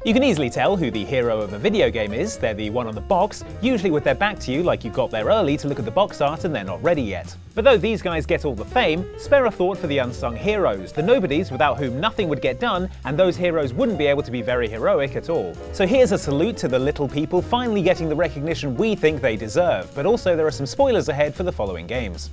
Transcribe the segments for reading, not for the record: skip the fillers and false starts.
You can easily tell who the hero of a video game is. They're the one on the box, usually with their back to you like you got there early to look at the box art and they're not ready yet. But though these guys get all the fame, spare a thought for the unsung heroes, the nobodies without whom nothing would get done, and those heroes wouldn't be able to be very heroic at all. So here's a salute to the little people finally getting the recognition we think they deserve, but also there are some spoilers ahead for the following games.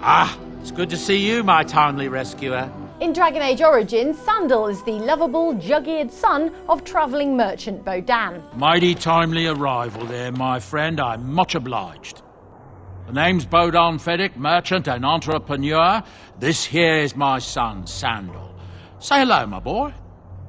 Ah, it's good to see you, my timely rescuer. In Dragon Age Origins, Sandal is the lovable, jug-eared son of travelling merchant Bodan. Mighty timely arrival there, my friend. I'm much obliged. The name's Bodan Feddick, merchant and entrepreneur. This here is my son, Sandal. Say hello, my boy.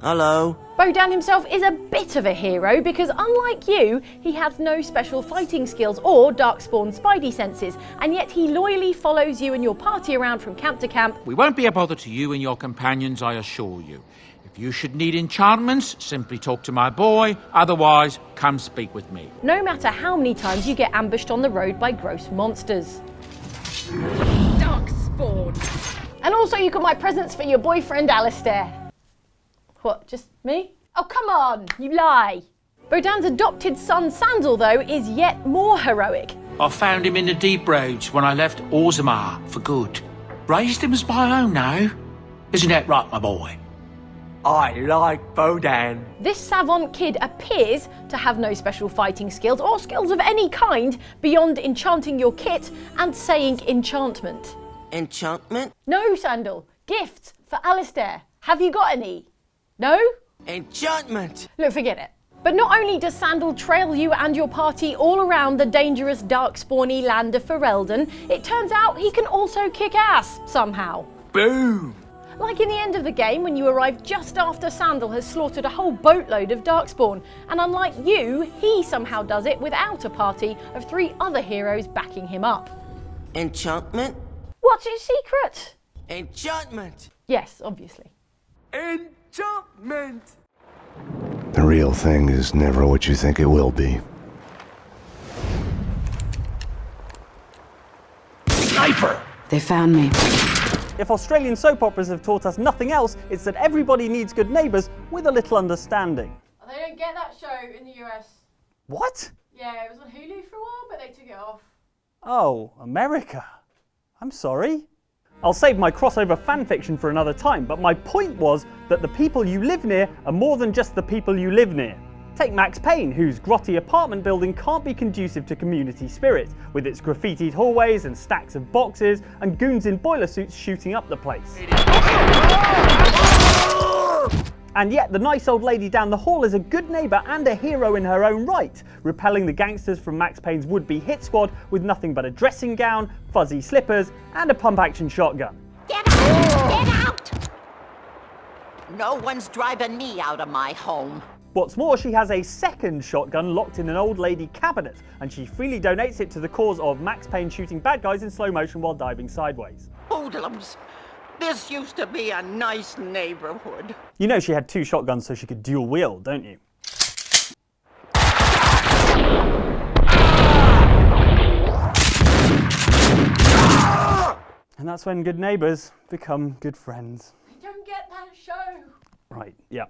Hello. Bodan himself is a bit of a hero because, unlike you, he has no special fighting skills or Darkspawn spidey senses, and yet he loyally follows you and your party around from camp to camp. We won't be a bother to you and your companions, I assure you. If you should need enchantments, simply talk to my boy. Otherwise, come speak with me. No matter how many times you get ambushed on the road by gross monsters. Darkspawn. And also you got my presents for your boyfriend Alistair. What, just me? Oh, come on, you lie. Bodan's adopted son Sandal, though, is yet more heroic. I found him in the deep roads when I left Orzammar for good. Raised him as my own now. Isn't that right, my boy? I like Bodan. This savant kid appears to have no special fighting skills or skills of any kind beyond enchanting your kit and saying enchantment. Enchantment? No, Sandal. Gifts for Alistair. Have you got any? No? Enchantment! Look, forget it. But not only does Sandal trail you and your party all around the dangerous dark-spawny land of Ferelden, it turns out he can also kick ass, somehow. Boom! Like in the end of the game when you arrive just after Sandal has slaughtered a whole boatload of darkspawn, and unlike you, he somehow does it without a party of 3 other heroes backing him up. Enchantment? What's his secret? Enchantment! Yes, obviously. Enchantment! The real thing is never what you think it will be. Sniper! They found me. If Australian soap operas have taught us nothing else, it's that everybody needs good neighbours with a little understanding. They don't get that show in the US. What? Yeah, it was on Hulu for a while, but they took it off. Oh, America. I'm sorry. I'll save my crossover fanfiction for another time, but my point was that the people you live near are more than just the people you live near. Take Max Payne, whose grotty apartment building can't be conducive to community spirit, with its graffitied hallways and stacks of boxes and goons in boiler suits shooting up the place. And yet the nice old lady down the hall is a good neighbour and a hero in her own right, repelling the gangsters from Max Payne's would-be hit squad with nothing but a dressing gown, fuzzy slippers and a pump-action shotgun. Get out! Get out! No one's driving me out of my home. What's more, she has a second shotgun locked in an old lady cabinet, and she freely donates it to the cause of Max Payne shooting bad guys in slow motion while diving sideways. Hoodlums. This used to be a nice neighborhood. You know she had 2 shotguns so she could dual wield, don't you? And that's when good neighbours become good friends. I don't get that show. Right, yeah.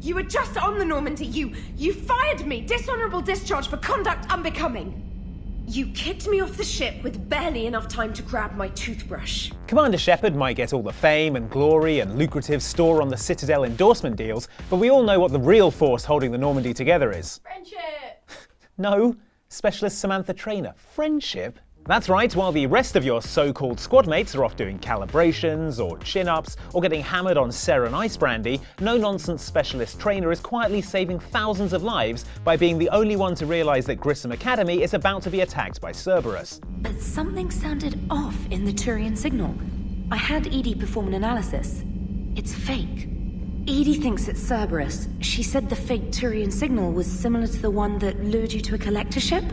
You were just on the Normandy. You fired me. Dishonourable discharge for conduct unbecoming. You kicked me off the ship with barely enough time to grab my toothbrush. Commander Shepard might get all the fame and glory and lucrative store on the Citadel endorsement deals, but we all know what the real force holding the Normandy together is. Friendship. No, Specialist Samantha Traynor. Friendship? That's right, while the rest of your so-called squad mates are off doing calibrations or chin-ups or getting hammered on Seren Ice Brandy, no-nonsense Specialist Traynor is quietly saving thousands of lives by being the only one to realise that Grissom Academy is about to be attacked by Cerberus. But something sounded off in the Turian signal. I had Edie perform an analysis. It's fake. Edie thinks it's Cerberus. She said the fake Turian signal was similar to the one that lured you to a collector ship.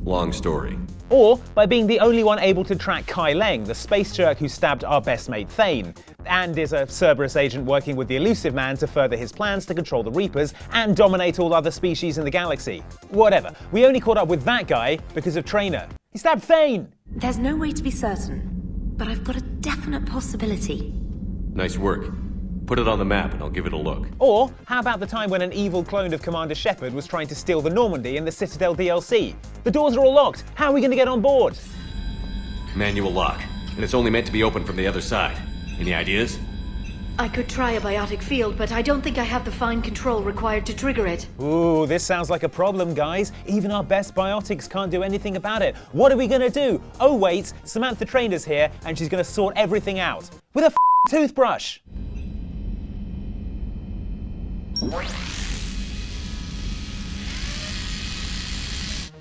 Long story. Or by being the only one able to track Kai Leng, the space jerk who stabbed our best mate Thane, and is a Cerberus agent working with the Elusive Man to further his plans to control the Reapers and dominate all other species in the galaxy. Whatever, we only caught up with that guy because of Traynor. He stabbed Thane! There's no way to be certain, but I've got a definite possibility. Nice work. Put it on the map and I'll give it a look. Or, how about the time when an evil clone of Commander Shepard was trying to steal the Normandy in the Citadel DLC? The doors are all locked. How are we going to get on board? Manual lock, and it's only meant to be opened from the other side. Any ideas? I could try a biotic field, but I don't think I have the fine control required to trigger it. Ooh, this sounds like a problem, guys. Even our best biotics can't do anything about it. What are we going to do? Oh wait, Samantha Traynor's here, and she's going to sort everything out. With a toothbrush!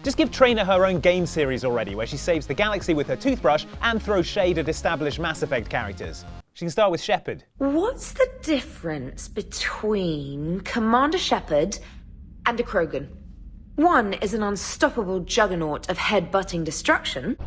Just give Traynor her own game series already, where she saves the galaxy with her toothbrush and throws shade at established Mass Effect characters. She can start with Shepard. What's the difference between Commander Shepard and a Krogan? One is an unstoppable juggernaut of head-butting destruction.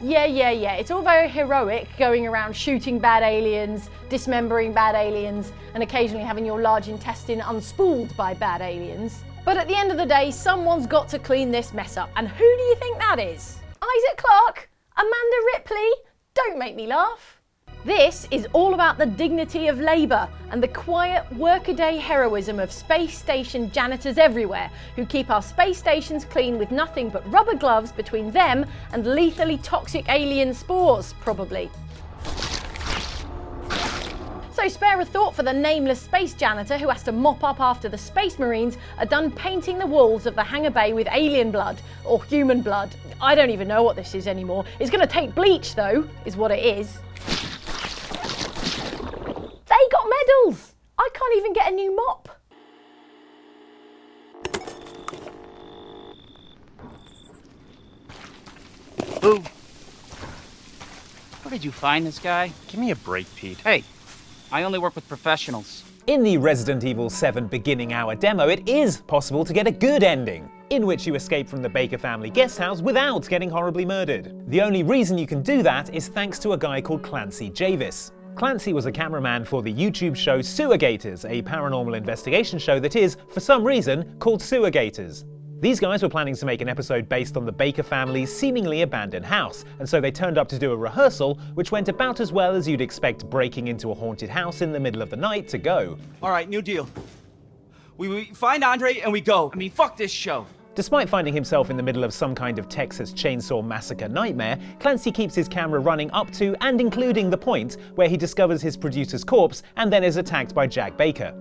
Yeah. It's all very heroic, going around shooting bad aliens, dismembering bad aliens, and occasionally having your large intestine unspooled by bad aliens. But at the end of the day, someone's got to clean this mess up. And who do you think that is? Isaac Clarke? Amanda Ripley? Don't make me laugh. This is all about the dignity of labour and the quiet workaday heroism of space station janitors everywhere who keep our space stations clean with nothing but rubber gloves between them and lethally toxic alien spores, probably. So spare a thought for the nameless space janitor who has to mop up after the Space Marines are done painting the walls of the hangar bay with alien blood, or human blood. I don't even know what this is anymore. It's going to take bleach though, is what it is. They got medals! I can't even get a new mop. Boo. Where did you find this guy? Give me a break, Pete. Hey, I only work with professionals. In the Resident Evil 7 beginning hour demo, it is possible to get a good ending, in which you escape from the Baker family guest house without getting horribly murdered. The only reason you can do that is thanks to a guy called Clancy Javis. Clancy was a cameraman for the YouTube show Sewer Gators, a paranormal investigation show that is, for some reason, called Sewer Gators. These guys were planning to make an episode based on the Baker family's seemingly abandoned house, and so they turned up to do a rehearsal, which went about as well as you'd expect breaking into a haunted house in the middle of the night to go. Alright, new deal. We find Andre and we go. I mean, fuck this show. Despite finding himself in the middle of some kind of Texas Chainsaw Massacre nightmare, Clancy keeps his camera running up to and including the point where he discovers his producer's corpse and then is attacked by Jack Baker.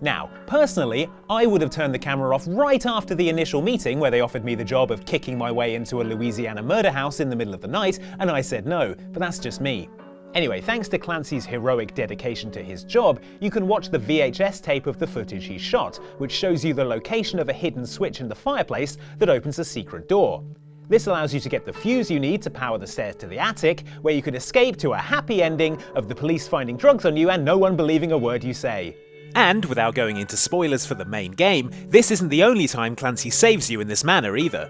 Now, personally, I would have turned the camera off right after the initial meeting where they offered me the job of kicking my way into a Louisiana murder house in the middle of the night, and I said no, but that's just me. Anyway, thanks to Clancy's heroic dedication to his job, you can watch the VHS tape of the footage he shot, which shows you the location of a hidden switch in the fireplace that opens a secret door. This allows you to get the fuse you need to power the stairs to the attic, where you could escape to a happy ending of the police finding drugs on you and no one believing a word you say. And, without going into spoilers for the main game, this isn't the only time Clancy saves you in this manner either.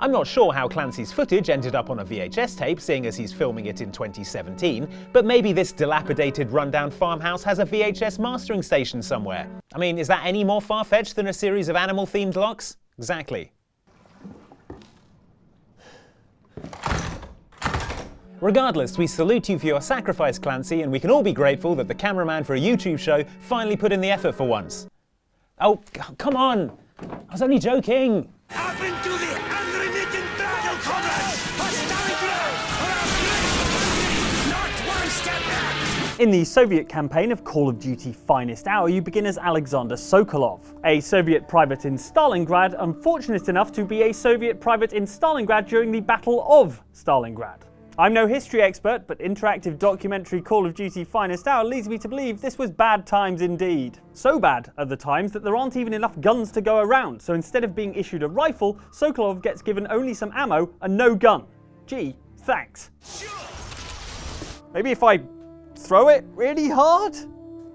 I'm not sure how Clancy's footage ended up on a VHS tape, seeing as he's filming it in 2017, but maybe this dilapidated rundown farmhouse has a VHS mastering station somewhere. I mean, is that any more far-fetched than a series of animal-themed locks? Exactly. Regardless, we salute you for your sacrifice, Clancy, and we can all be grateful that the cameraman for a YouTube show finally put in the effort for once. Oh, come on! I was only joking! Up into the unremitting battle, comrades! For Stalingrad! Not one step back! In the Soviet campaign of Call of Duty Finest Hour, you begin as Alexander Sokolov, a Soviet private in Stalingrad, unfortunate enough to be a Soviet private in Stalingrad during the Battle of Stalingrad. I'm no history expert, but interactive documentary Call of Duty Finest Hour leads me to believe this was bad times indeed. So bad are the times that there aren't even enough guns to go around, so instead of being issued a rifle, Sokolov gets given only some ammo and no gun. Gee, thanks. Maybe if I throw it really hard?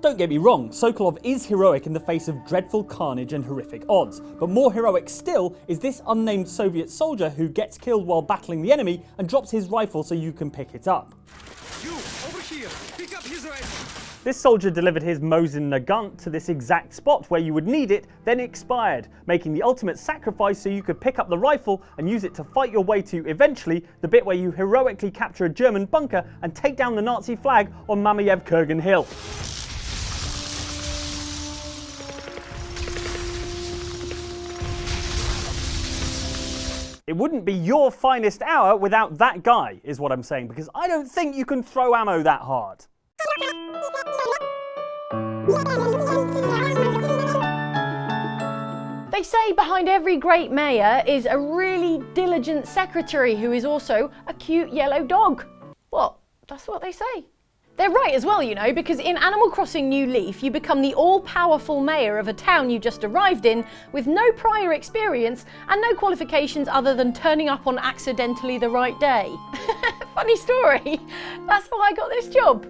Don't get me wrong, Sokolov is heroic in the face of dreadful carnage and horrific odds, but more heroic still is this unnamed Soviet soldier who gets killed while battling the enemy and drops his rifle so you can pick it up. You, over here, pick up his rifle. This soldier delivered his Mosin Nagant to this exact spot where you would need it, then expired, making the ultimate sacrifice so you could pick up the rifle and use it to fight your way to, eventually, the bit where you heroically capture a German bunker and take down the Nazi flag on Mamayev-Kurgan Hill. It wouldn't be your finest hour without that guy, is what I'm saying, because I don't think you can throw ammo that hard. They say behind every great mayor is a really diligent secretary who is also a cute yellow dog. What? That's what they say. They're right as well, you know, because in Animal Crossing New Leaf, you become the all-powerful mayor of a town you just arrived in with no prior experience and no qualifications other than turning up on accidentally the right day. Funny story. That's how I got this job.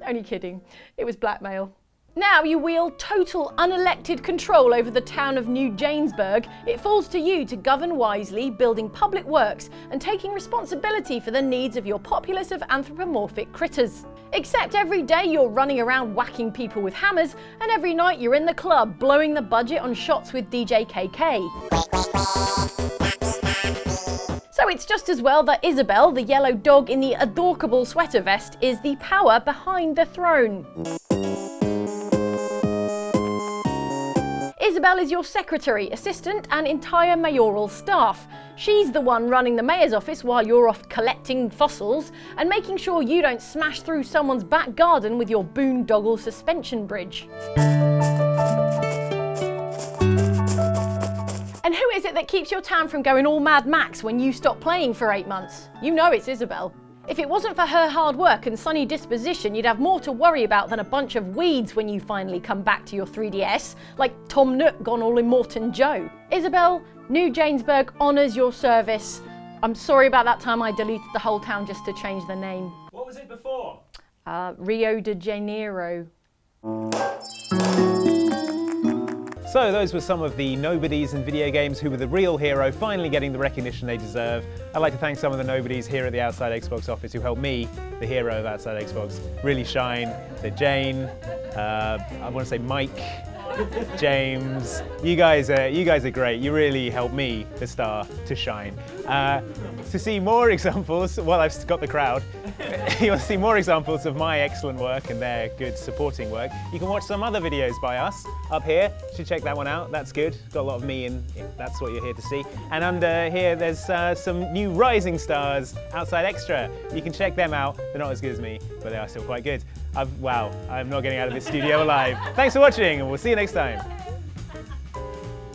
Only kidding. It was blackmail. Now you wield total unelected control over the town of New Janesburg. It falls to you to govern wisely, building public works and taking responsibility for the needs of your populace of anthropomorphic critters. Except every day you're running around whacking people with hammers, and every night you're in the club blowing the budget on shots with DJ KK. So it's just as well that Isabelle, the yellow dog in the adorable sweater vest, is the power behind the throne. Isabelle is your secretary, assistant and entire mayoral staff. She's the one running the mayor's office while you're off collecting fossils and making sure you don't smash through someone's back garden with your boondoggle suspension bridge. And who is it that keeps your town from going all Mad Max when you stop playing for 8 months? You know it's Isabelle. If it wasn't for her hard work and sunny disposition, you'd have more to worry about than a bunch of weeds when you finally come back to your 3DS, like Tom Nook gone all Immortan Joe. Isabelle, New Janesburg honours your service. I'm sorry about that time I deleted the whole town just to change the name. What was it before? Rio de Janeiro. So those were some of the nobodies in video games who were the real hero, finally getting the recognition they deserve. I'd like to thank some of the nobodies here at the Outside Xbox office who helped me, the hero of Outside Xbox, really shine. They're Jane, I want to say Mike, James. You guys are great. You really helped me, the star, to shine. To see more examples, well, I've got the crowd. You want to see more examples of my excellent work and their good supporting work, you can watch some other videos by us up here. You should check that one out. That's good. Got a lot of me in. That's what you're here to see. And under here, there's some new rising stars, Outside Extra. You can check them out. They're not as good as me, but they are still quite good. Wow, I'm not getting out of this studio alive. Thanks for watching, and we'll see you next time.